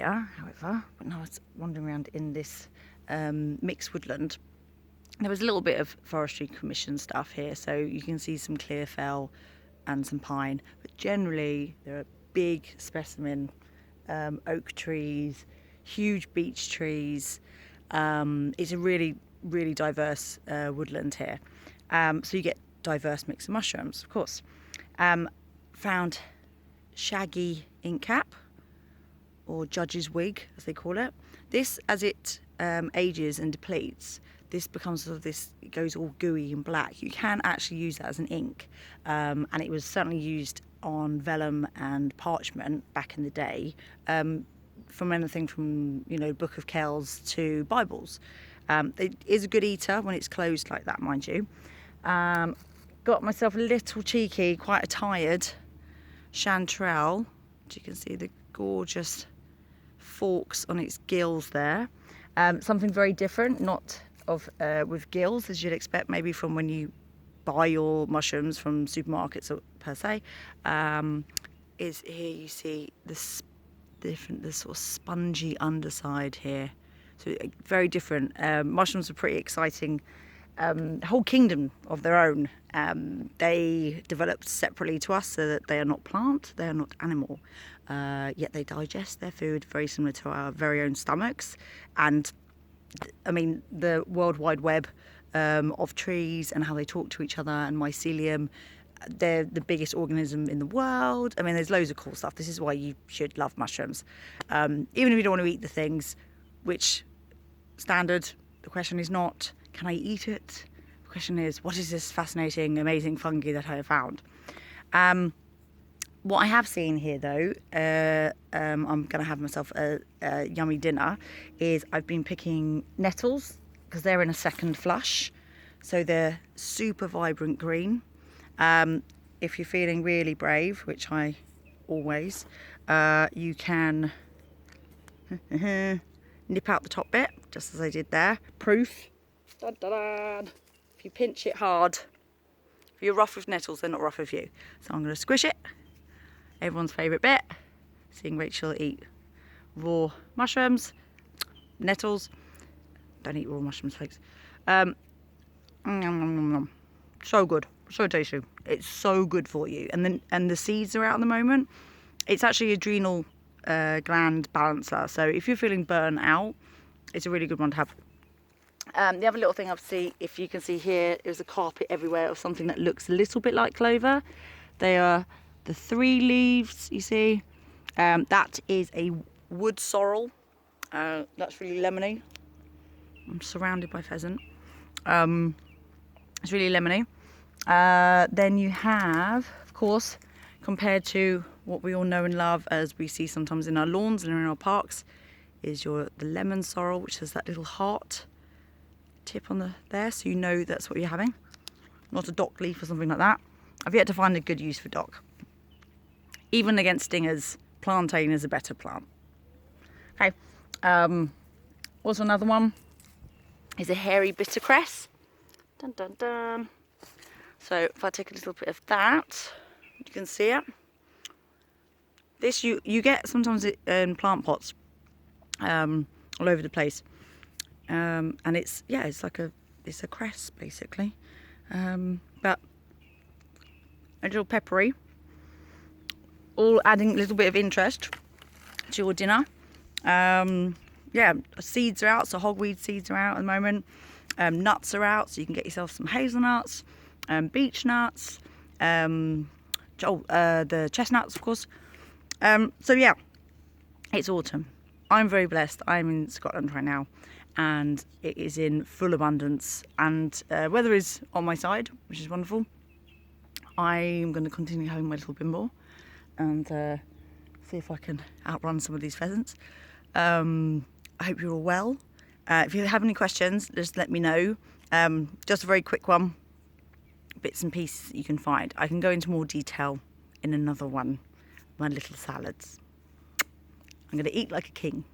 Yeah, however, when I was wandering around in this mixed woodland, there was a little bit of forestry commission stuff here, so you can see some clear fell and some pine, but generally there are big specimen oak trees, huge beech trees. It's a really, really diverse woodland here, so you get diverse mix of mushrooms, of course. Found shaggy inkcap, or judge's wig as they call it. This, as it ages and depletes, this becomes sort of this, it goes all gooey and black. You can actually use that as an ink, and it was certainly used on vellum and parchment back in the day, from anything from, you know, Book of Kells to Bibles. It is a good eater when it's closed like that, mind you. Got myself a little cheeky, quite a tired chanterelle, which you can see the gorgeous forks on its gills there. Something very different, not of with gills as you'd expect maybe from when you buy your mushrooms from supermarkets or per se. Is here you see this sort of spongy underside here, so very different. Mushrooms are pretty exciting, whole kingdom of their own. They developed separately to us so that they are not plant, they are not animal, yet they digest their food very similar to our very own stomachs. And I mean, the World Wide Web of trees and how they talk to each other, and mycelium, they're the biggest organism in the world. I mean, there's loads of cool stuff. This is why you should love mushrooms, even if you don't want to eat the things, which standard, the question is not can I eat it, the question is what is this fascinating, amazing fungi that I have found. What I have seen here though, I'm going to have myself a yummy dinner, is I've been picking nettles, because they're in a second flush, so they're super vibrant green. If you're feeling really brave, which I always, you can nip out the top bit, just as I did there. Proof. Dun, dun, dun. If you pinch it hard, if you're rough with nettles, they're not rough with you. So I'm going to squish it. Everyone's favourite bit, seeing Rachel eat raw mushrooms, nettles. Don't eat raw mushrooms, folks. So good, so tasty. It's so good for you. And the seeds are out at the moment. It's actually adrenal gland balancer. So if you're feeling burnt out, it's a really good one to have. The other little thing I've seen, if you can see here, is a carpet everywhere of something that looks a little bit like clover. They are the 3 leaves, you see. That is a wood sorrel. That's really lemony. I'm surrounded by pheasant. It's really lemony. Then you have, of course, compared to what we all know and love, as we see sometimes in our lawns and in our parks, is the lemon sorrel, which has that little heart tip on there, so you know that's what you're having. Not a dock leaf or something like that. I've yet to find a good use for dock. Even against stingers, plantain is a better plant. Okay. Also another one is a hairy bittercress. Dun dun dun. So if I take a little bit of that, you can see it. This you get sometimes in plant pots, all over the place, and it's a cress basically, but a little peppery, all adding a little bit of interest to your dinner. Yeah, seeds are out, so hogweed seeds are out at the moment. Nuts are out, so you can get yourself some hazelnuts, beech nuts, the chestnuts, of course. So yeah, it's autumn. I'm very blessed. I'm in Scotland right now, and it is in full abundance, and weather is on my side, which is wonderful. I'm going to continue having my little bimble and see if I can outrun some of these pheasants. I hope you're all well. If you have any questions, just let me know. Just a very quick one, bits and pieces that you can find. I can go into more detail in another one, my little salads. I'm going to eat like a king.